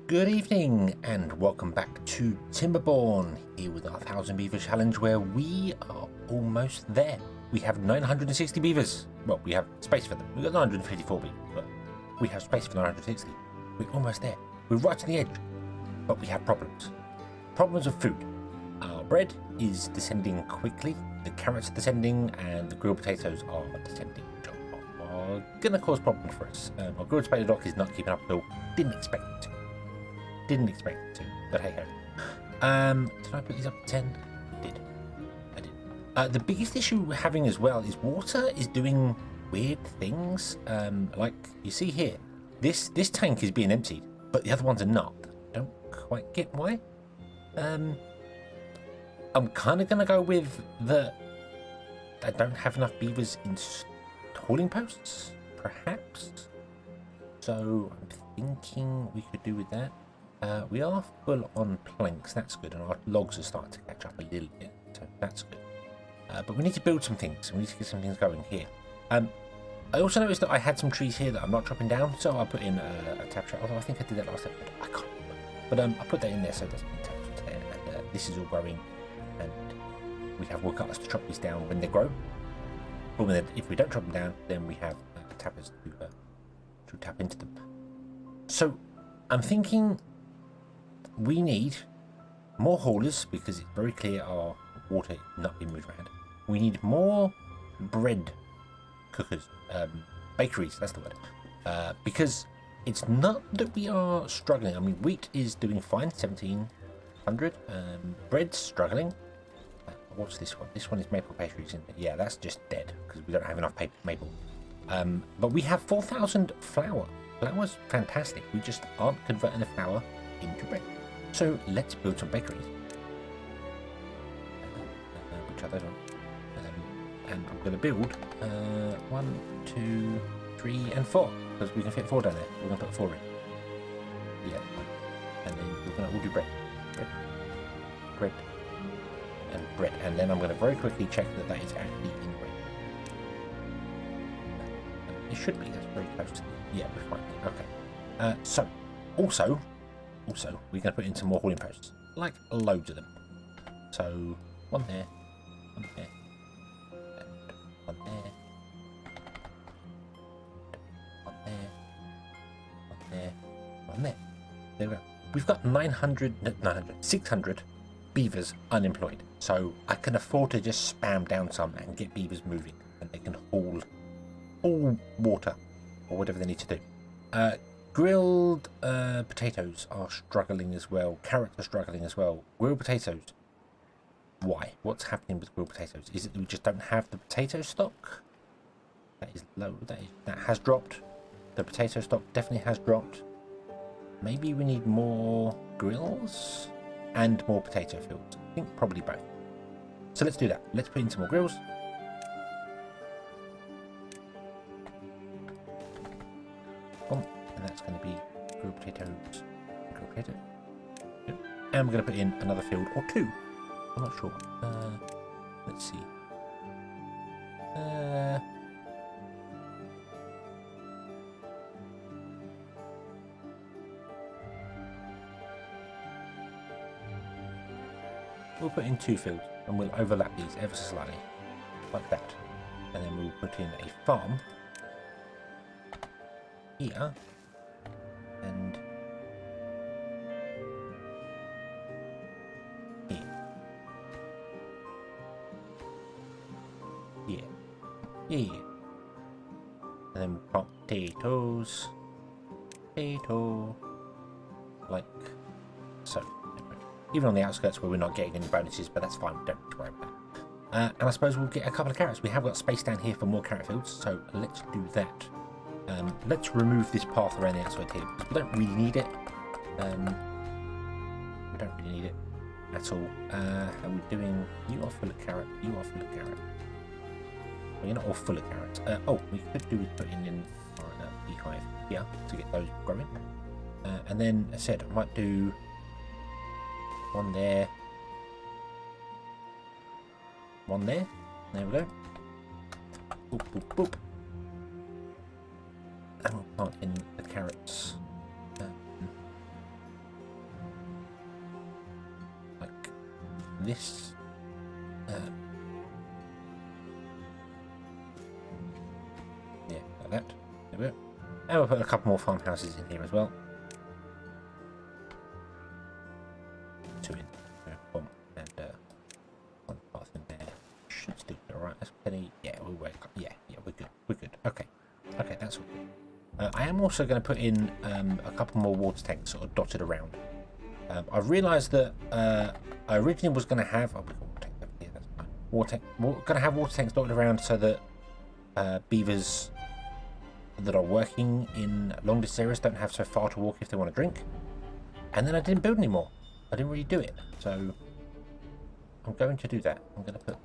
Good evening and welcome back to Timberborn, here with our 1000 Beaver challenge where we are almost there. We have 960 beavers. Well, we have space for them. We've got 954 beavers, but we have space for 960. We're almost there. We're right on the edge, but we have problems. Problems of food. Our bread is descending quickly, the carrots are descending, and the grilled potatoes are descending. Are gonna cause problems for us. Our grilled potato dock is not keeping up at all. Didn't expect it to. But hey ho. Did I put these up to 10? I did. The biggest issue we're having as well is water is doing weird things. Like you see here, this tank is being emptied, but the other ones are not. Don't quite get why. I'm kind of gonna go with I don't have enough beavers in hauling posts, perhaps. So I'm thinking we could do with that. We are full on planks, that's good, and our logs are starting to catch up a little bit, so that's good. But we need to build some things, we need to get some things going here. I also noticed that I had some trees here that I'm not chopping down, so I put in a tap shot, although I think I did that last episode, I can't remember. But I put that in there so that's been tapped there, and this is all growing, and we have woodcutters to chop these down when they grow. But if we don't chop them down, then we have tappers to tap into them. So I'm thinking we need more haulers because it's very clear our water is not being moved around. We need more bread cookers, bakeries, that's the word. Because it's not that we are struggling. I mean, wheat is doing fine, 1700. Bread's struggling. What's this one? This one is maple pastries. Yeah, that's just dead because we don't have enough maple. But we have 4,000 flour. Flour's fantastic. We just aren't converting the flour into bread. So let's build some bakeries. Which are those on? And I'm going to build 1, 2, 3, and 4 because we can fit 4 down there. We're going to put 4 in. Yeah, and then we're going to all do bread, and bread. And then I'm going to very quickly check that that is actually in bread. It should be. That's very close to it. Yeah, we're fine. Okay. So, also, we're going to put in some more hauling posts. Like, loads of them. So, one there, and one there, one there, one there. There we go. We've got 600 beavers unemployed. So, I can afford to just spam down some and get beavers moving. And they can haul water or whatever they need to do. Grilled potatoes are struggling as well. Carrots are struggling as well. Grilled potatoes. Why? What's happening with grilled potatoes? Is it that we just don't have the potato stock? That is low. That has dropped. The potato stock definitely has dropped. Maybe we need more grills and more potato fields. I think probably both. So let's do that. Let's put in some more grills. And that's going to be grilled potatoes. And we're going to put in another field or 2. I'm not sure. Let's see. We'll put in 2 fields and we'll overlap these ever so slightly, like that. And then we'll put in a farm here. And here. Yeah. And then we'll plant potatoes. Like so. Even on the outskirts where we're not getting any bonuses, but that's fine, we don't need to worry about that. And I suppose we'll get a couple of carrots. We have got space down here for more carrot fields, so let's do that. Let's remove this path around the outside here because we don't really need it. We don't really need it at all. How are we doing? You are full of carrot. You are full of carrot. Well, you're not all full of carrots. We could do with putting in a beehive here to get those growing. And then, as I said, I might do one there. One there. There we go. Boop, boop, boop. And we'll plant in the carrots this. Yeah, like that. There we go. And we'll put a couple more farmhouses in here as well. 2 in. Boom. And 1 path in there. Should still be alright. That's plenty. Yeah, we'll wait. Yeah, we're good. We're good. Okay. Okay, that's all good. I am also going to put in a couple more water tanks sort of dotted around. I've realised that I originally was going to have water tanks dotted around so that beavers that are working in long distance areas don't have so far to walk if they want to drink. And then I didn't build any more. I didn't really do it, so I'm going to do that. I'm going to put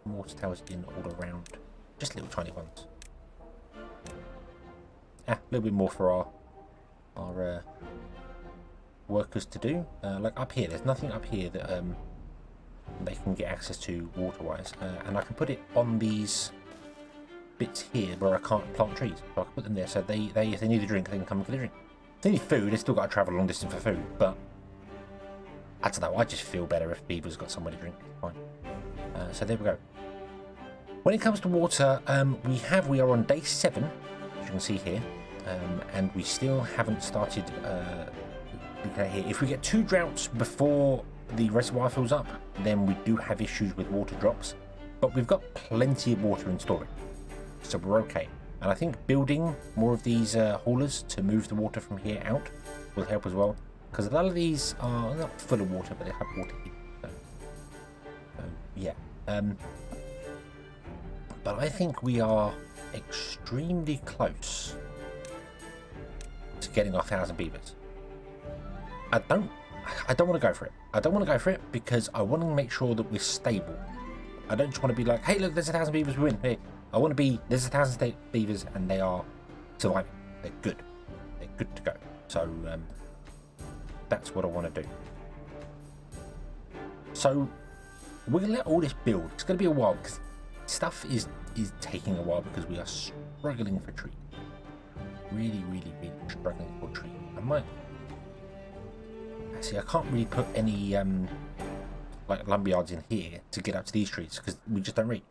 water towers in all around, just little tiny ones. A little bit more for our workers to do. Like up here, there's nothing up here that they can get access to water-wise, and I can put it on these bits here where I can't plant trees. So I can put them there, so they if they need a drink, they can come and get a drink. If they need food, they still got to travel a long distance for food, but I don't know. I just feel better if beavers got somewhere to drink. Fine. So there we go. When it comes to water, we are on day 7, as you can see here. And we still haven't started looking at here. If we get 2 droughts before the reservoir fills up, then we do have issues with water drops. But we've got plenty of water in storage, so we're okay. And I think building more of these haulers to move the water from here out will help as well. Because a lot of these are not full of water, but they have water here. So yeah. But I think we are extremely close to getting our 1,000 beavers. I don't want to go for it. I don't want to go for it because I want to make sure that we're stable. I don't just want to be like, hey, look, there's 1,000 beavers, we win. Hey, I want to be, there's 1,000 beavers and they are surviving. They're good. They're good to go. So that's what I want to do. So we're going to let all this build. It's going to be a while because stuff is taking a while because we are struggling for trees. Really struggling for trees. I can't really put any like lumberyards in here to get up to these trees because we just don't reach.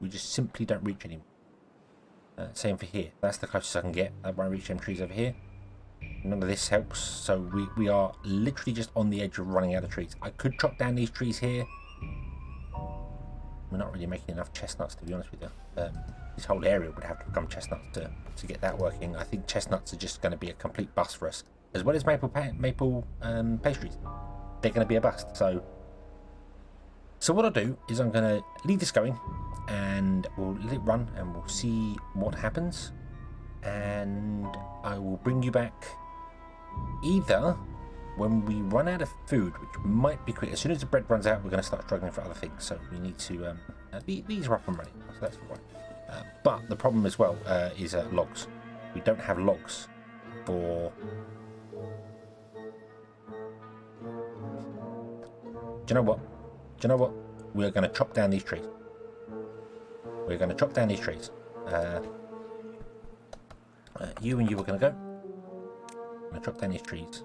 We just simply don't reach anymore. Same for here. That's the closest I can get. I won't reach them trees over here. None of this helps. So we are literally just on the edge of running out of trees. I could chop down these trees here. We're not really making enough chestnuts, to be honest with you. This whole area would have to become chestnuts to get that working. I think chestnuts are just going to be a complete bust for us, as well as maple pastries. They're going to be a bust. So what I'll do is I'm going to leave this going, and we'll let it run, and we'll see what happens. And I will bring you back either when we run out of food, which might be quick. As soon as the bread runs out, we're going to start struggling for other things. So we need to. These are up and running, so that's fine. But the problem as well is logs. We don't have logs for. Do you know what? We're going to chop down these trees. We're going to chop down these trees. You and you are going to go. I'm going to chop down these trees.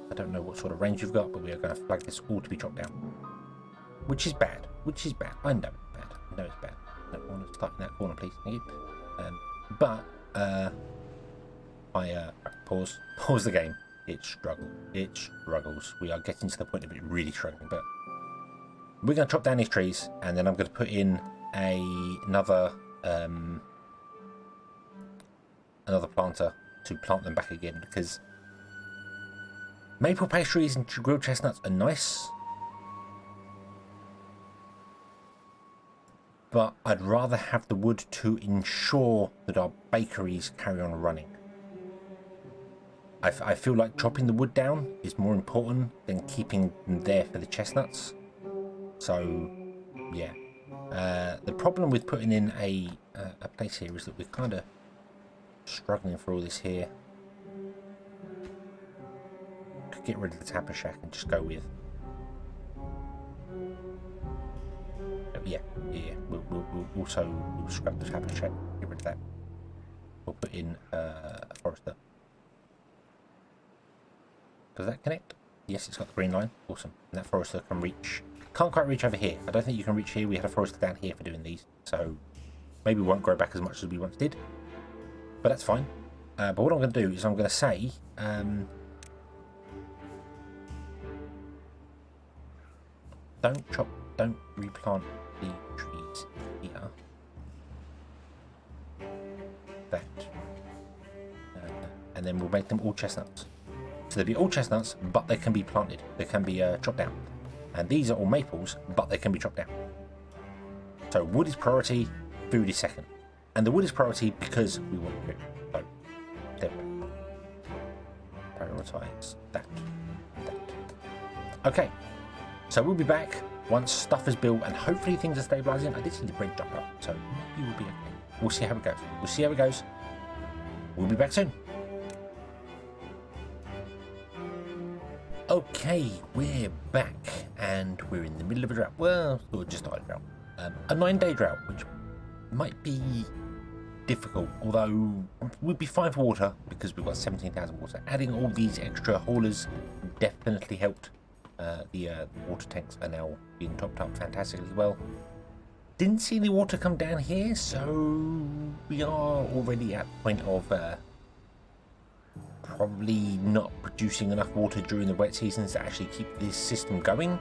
I don't know what sort of range you've got, but we are going to flag this all to be chopped down. Which is bad. I know it's bad. I don't want to start in that corner, please. Thank you. But I pause the game. It struggles. We are getting to the point of it really struggling, but we're going to chop down these trees, and then I'm going to put in another planter to plant them back again, because maple pastries and grilled chestnuts are nice, but I'd rather have the wood to ensure that our bakeries carry on running. I feel like chopping the wood down is more important than keeping them there for the chestnuts. So, yeah. The problem with putting in a place here is that we're kind of struggling for all this here. Could get rid of the tapper shack and just go with. Yeah. We'll scrap the tapper shack. Get rid of that. We'll put in a forester. Does that connect? Yes, it's got the green line. Awesome. And that forester can reach... Can't quite reach over here. I don't think you can reach here. We had a forester down here for doing these. So maybe we won't grow back as much as we once did. But that's fine. But what I'm going to do is I'm going to say... don't replant the trees here. That. And then we'll make them all chestnuts. So they'll be all chestnuts, but they can be planted. They can be chopped down. And these are all maples, but they can be chopped down. So wood is priority, food is second. And the wood is priority because we want food. So there we go. Prioritize that. Okay. So we'll be back once stuff is built and hopefully things are stabilizing. I did see the bridge jump up, so maybe we'll be okay. We'll see how it goes. We'll be back soon. Okay, we're back and we're in the middle of a drought. Well, just started a drought. A 9-day drought, which might be difficult, although we'd be fine for water because we've got 17,000 water. Adding all these extra haulers definitely helped. The water tanks are now being topped up fantastically well. Didn't see any water come down here, so we are already at the point of probably not producing enough water during the wet seasons to actually keep this system going.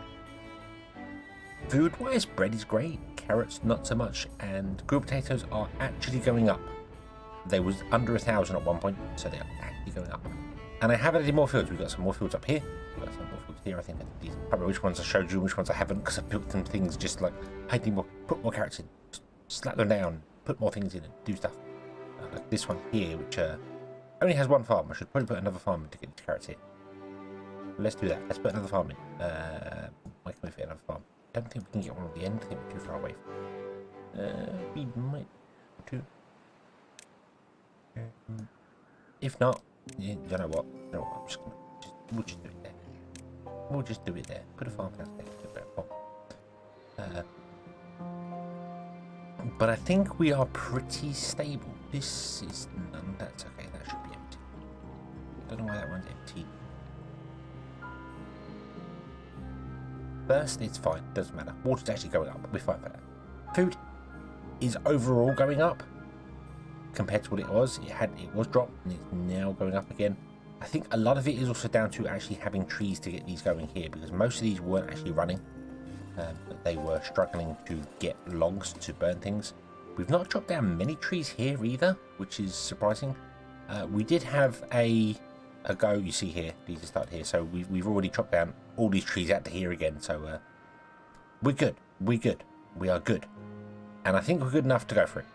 Food-wise, bread is great, carrots not so much, and grilled potatoes are actually going up. They was under 1,000 at one point, so they are actually going up. And I have added more fields. We've got some more fields up here. We've got some more fields here. I think these. I can't remember which ones I showed you and which ones I haven't because I've built some things just like I need more. Put more carrots in, just slap them down, put more things in, and do stuff. Like this one here, which only has one farm. I should probably put another farm in to get these carrots here. Let's do that. Let's put another farm in. Why can we fit another farm? I don't think we can get one at the end. I think we're too far away. We might do. If not. You know what? We'll just do it there. We'll just do it there. Put a farm downstairs. But I think we are pretty stable. This is none. That's okay. That should be empty. Don't know why that one's empty. First, it's fine. Doesn't matter. Water's actually going up. We're fine for that. Food is overall going up. Compared to what it was dropped and it's now going up again. I think a lot of it is also down to actually having trees to get these going here because most of these weren't actually running, but they were struggling to get logs to burn things. We've not chopped down many trees here either, which is surprising. We did have a go. You see here, these are started here, so we've already chopped down all these trees out to here again. So we're good. We are good, and I think we're good enough to go for it.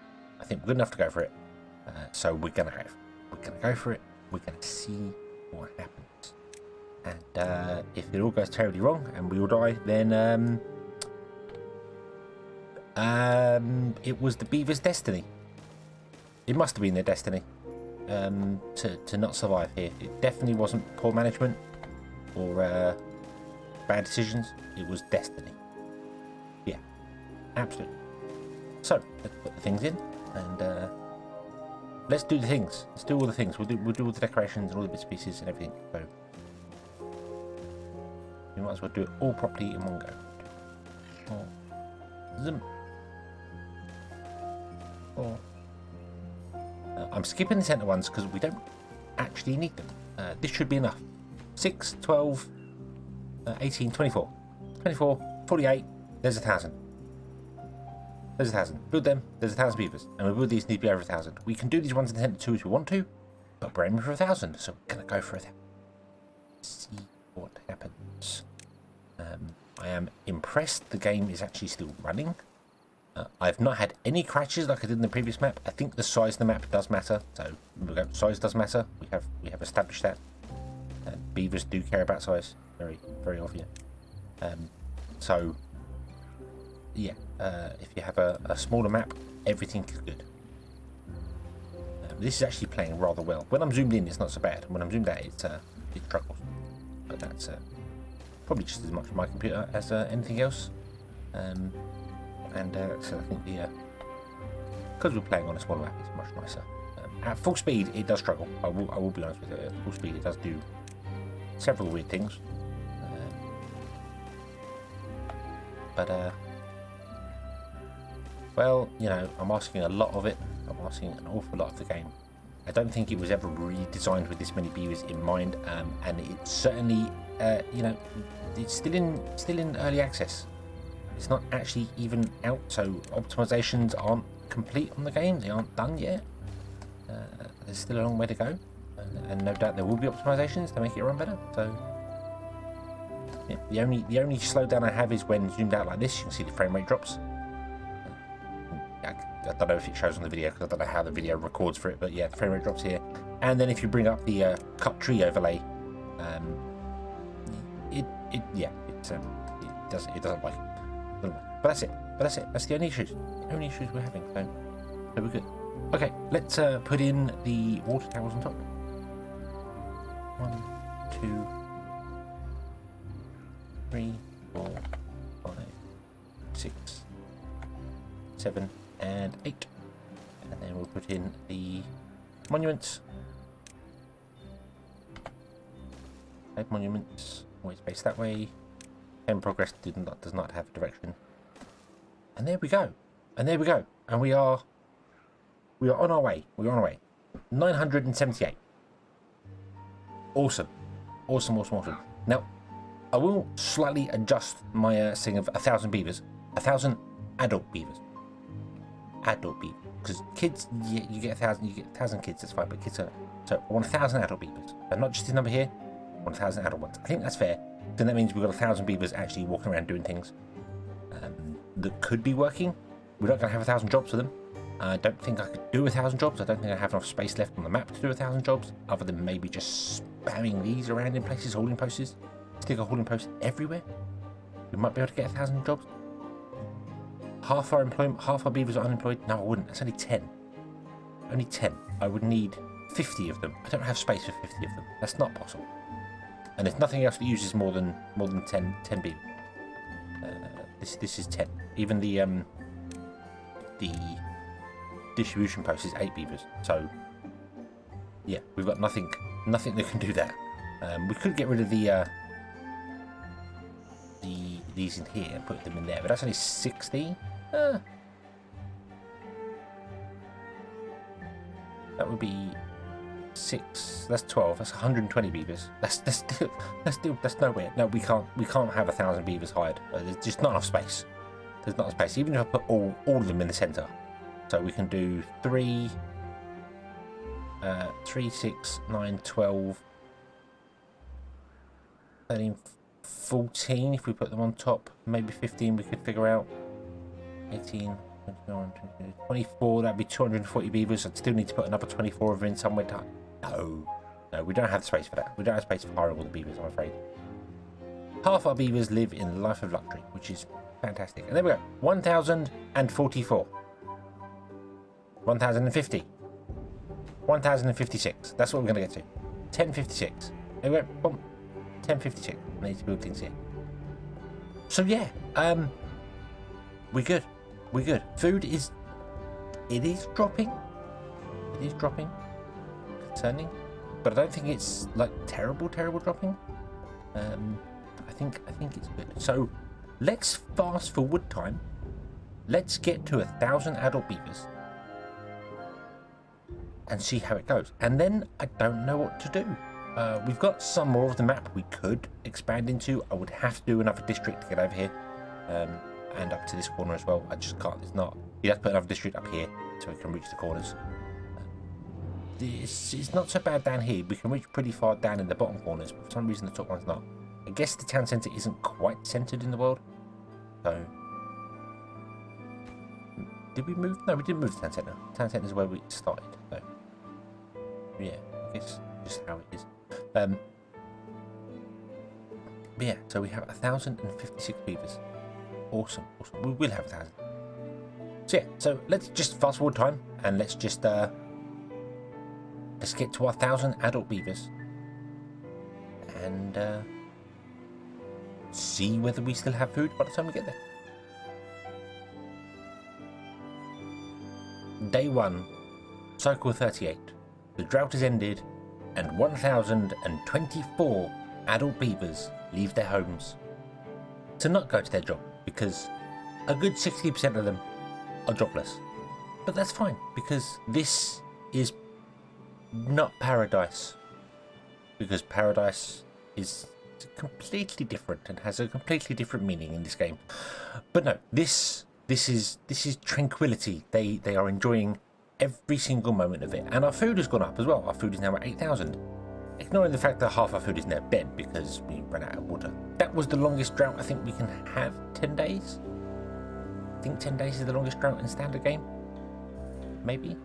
So we're gonna go for it. We're gonna see what happens. And if it all goes terribly wrong and we all die, then it was the Beavers' destiny. It must have been their destiny to not survive here. It definitely wasn't poor management or bad decisions. It was destiny. Yeah, absolutely. So let's put the things in and. Let's do the things. Let's do all the things. We'll do all the decorations and all the bits and pieces and everything. So we might as well do it all properly in one go. I'm skipping the centre ones because we don't actually need them. This should be enough. 6, 12, 18, 24. 24, 48. There's 1,000. There's 1,000. Build them. There's 1,000 beavers. And we build these need to be over 1,000. We can do these ones in the 2 if we want to, but we're aiming for 1,000. So we're going to go for 1,000. See what happens. I am impressed the game is actually still running. I've not had any crashes like I did in the previous map. I think the size of the map does matter. So size does matter. We have established that. Beavers do care about size. Very, very obvious. So yeah, if you have a smaller map, everything is good. This is actually playing rather well. When I'm zoomed in, it's not so bad. When I'm zoomed out, it struggles. But that's probably just as much on my computer as anything else. So I think because we're playing on a smaller map, it's much nicer. At full speed, it does struggle. I will be honest with you. At full speed, it does do several weird things. but well, you know, I'm asking a lot of it. I'm asking an awful lot of the game. I don't think it was ever really designed with this many beavers in mind, and it's certainly, you know, it's still in early access. It's not actually even out, so optimizations aren't complete on the game. They aren't done yet. There's still a long way to go, and no doubt there will be optimizations to make it run better. So, yeah, the only slowdown I have is when zoomed out like this. You can see the frame rate drops. I don't know if it shows on the video because I don't know how the video records for it, but yeah, the frame rate drops here. And then if you bring up the cut tree overlay, it doesn't like it. But that's it. That's the only issues. The only issues we're having. So we're good. Okay, let's put in the water towers on top. 1, 2, 3, 4, 5, 6, 7, and 8. And then we'll put in the monuments. 8 monuments. Always based that way. And progress does not have a direction. And there we go. And we are on our way. 978. Awesome. Now, I will slightly adjust my thing of 1,000 beavers. 1,000 adult beavers. Because kids, you get 1,000. You get 1,000 kids. That's fine, but kids are. So I want 1,000 adult beavers. And not just this number here. I want 1,000 adult ones. I think that's fair. Then that means we've got 1,000 beavers actually walking around doing things that could be working. We're not going to have 1,000 jobs for them. I don't think I could do 1,000 jobs. I don't think I have enough space left on the map to do 1,000 jobs, other than maybe just spamming these around in places, holding posts. Stick a holding post everywhere. We might be able to get 1,000 jobs. Half our beavers are unemployed. No, I wouldn't. That's only 10. Only 10. I would need 50 of them. I don't have space for 50 of them. That's not possible. And there's nothing else that uses more than 10 beavers. This is 10. Even the distribution post is 8 beavers. So yeah, we've got nothing that can do that. We could get rid of these in here and put them in there, but that's only 60. That would be 6. That's 12. That's 120 beavers. That's nowhere. No, we can't have 1,000 beavers hired. There's just not enough space. There's not enough space. Even if I put all of them in the center, so we can do 3, 6, 9, 12, 13, 14. If we put them on top, maybe 15. We could figure out 18. 21, 22, 24, that'd be 240 beavers. I'd still need to put another 24 of them in somewhere. No, we don't have the space for that. We don't have space for hiring all the beavers, I'm afraid. Half our beavers live in the life of luxury, which is fantastic. And there we go. 1,044. 1,050. 1,056. That's what we're going to get to. 1056. There we go. Boom. 1056. I need to build things here. So yeah, we're good. Food is dropping. It is dropping. Concerning. But I don't think it's like terrible dropping. I think it's good. So let's fast forward time. Let's get to 1,000 adult beavers and see how it goes. And then I don't know what to do. We've got some more of the map we could expand into. I would have to do another district to get over here. And up to this corner as well. I just can't. It's not. You'd have to put another district up here so we can reach the corners. It's not so bad down here. We can reach pretty far down in the bottom corners, but for some reason the top one's not. I guess the town centre isn't quite centred in the world. So, did we move? No, we didn't move the town centre. Town centre is where we started. So, yeah, I guess just how it is. But yeah, so we have 1,056 beavers. Awesome. We will have 1,000. So yeah, so let's just fast forward time and let's just let's get to our 1,000 adult beavers and see whether we still have food by the time we get there. Day 1, cycle 38. The drought has ended and 1,024 adult beavers leave their homes to not go to their job because a good 60% of them are jobless. But that's fine, because this is not paradise. Because paradise is completely different and has a completely different meaning in this game. But no, this is tranquility. They are enjoying every single moment of it. And our food has gone up as well. Our food is now at 8,000. Ignoring the fact that half our food is now dead because we ran out of water. That was the longest drought I think we can have, 10 days. I think 10 days is the longest drought in standard game. Maybe?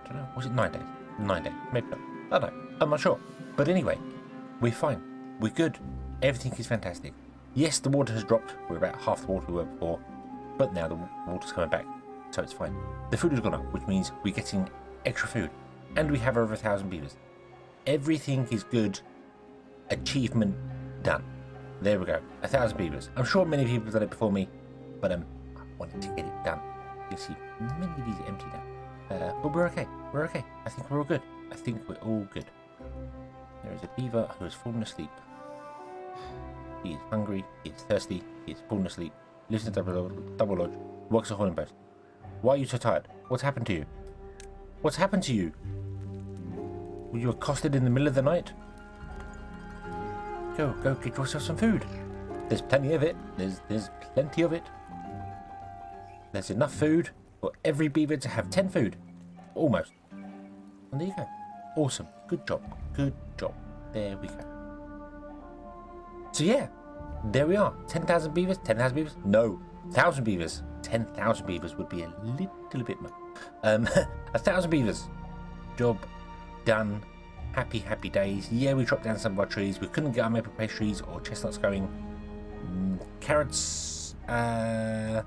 I don't know. Was it 9 days? 9 days. Maybe not. I don't know. I'm not sure. But anyway, we're fine. We're good. Everything is fantastic. Yes, the water has dropped. We're about half the water we were before. But now the water's coming back. So it's fine. The food has gone up, which means we're getting extra food. And we have over 1,000 beavers. Everything is good. Achievement done. There we go. 1,000 beavers. I'm sure many people have done it before me. But I wanted to get it done. You see, many of these are empty now. But we're okay. We're okay. I think we're all good. I think we're all good. There is a beaver who has fallen asleep. He is hungry, he is thirsty, he is fallen asleep, lives in a double lodge, works a hauling post. Why are you so tired? What's happened to you? What's happened to you? Were you accosted in the middle of the night? Go get yourself some food. There's plenty of it. There's plenty of it. There's enough food for every beaver to have 10 food. Almost. And there you go. Awesome. Good job. Good job. There we go. So yeah, there we are. 10,000 beavers? 10,000 beavers? No. 1,000 beavers. 10,000 beavers would be a little bit much. 1,000 beavers. Job done. Happy, happy days. Yeah, we dropped down some of our trees. We couldn't get our maple paste trees or chestnuts going. Carrots. I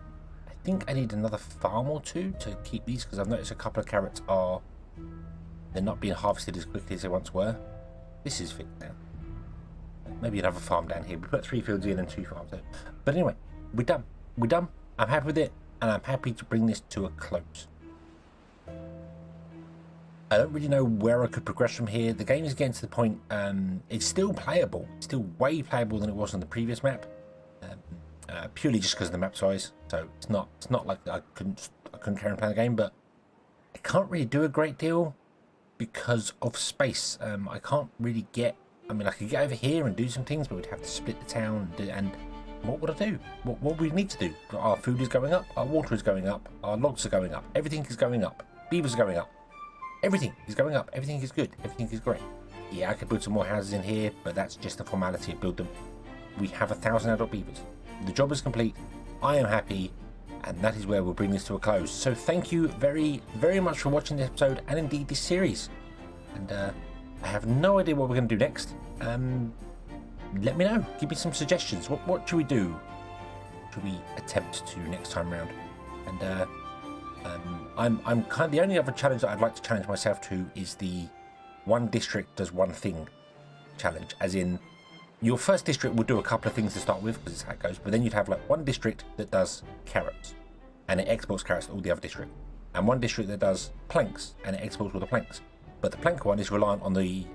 think I need another farm or two to keep these because I've noticed a couple of carrots are... They're not being harvested as quickly as they once were. This is fixed now. Maybe another farm down here. We put 3 fields in and 2 farms out. But anyway, we're done. We're done. I'm happy with it. And I'm happy to bring this to a close. I don't really know where I could progress from here. The game is getting to the point, it's still playable. It's still way playable than it was on the previous map. Purely just because of the map size. So it's not like I couldn't carry on playing the game, but I can't really do a great deal because of space. I can't really get... I mean, I could get over here and do some things, but we'd have to split the town. And what would I do? What would we need to do? Our food is going up. Our water is going up. Our logs are going up. Everything is going up. Beavers are going up. Everything is going up. Everything is good. Everything is great. Yeah, I could build some more houses in here, but that's just a formality of build them. We have 1,000 adult beavers. The job is complete. I am happy. And that is where we'll bring this to a close. So thank you very, very much for watching this episode and indeed this series. And I have no idea what we're going to do next. Let me know. Give me some suggestions. What should we do? What should we attempt to next time round? And I'm kind of the only other challenge that I'd like to challenge myself to is the one district does one thing challenge. As in, your first district will do a couple of things to start with because it's how it goes. But then you'd have like one district that does carrots and it exports carrots to all the other districts, and one district that does planks and it exports all the planks. But the plank one is reliant on the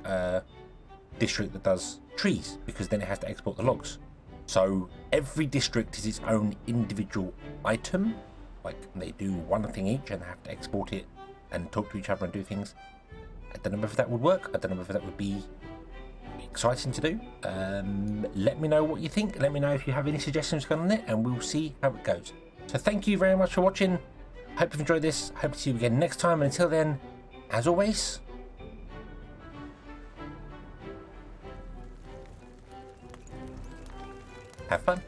district that does trees because then it has to export the logs. So every district is its own individual item. Like they do one thing each and they have to export it and talk to each other and do things. I don't know if that would work. I don't know if that would be exciting to do. Let me know what you think. Let me know if you have any suggestions going on it, and we'll see how it goes. So thank you very much for watching. Hope you've enjoyed this. Hope to see you again next time. And until then, as always, have fun.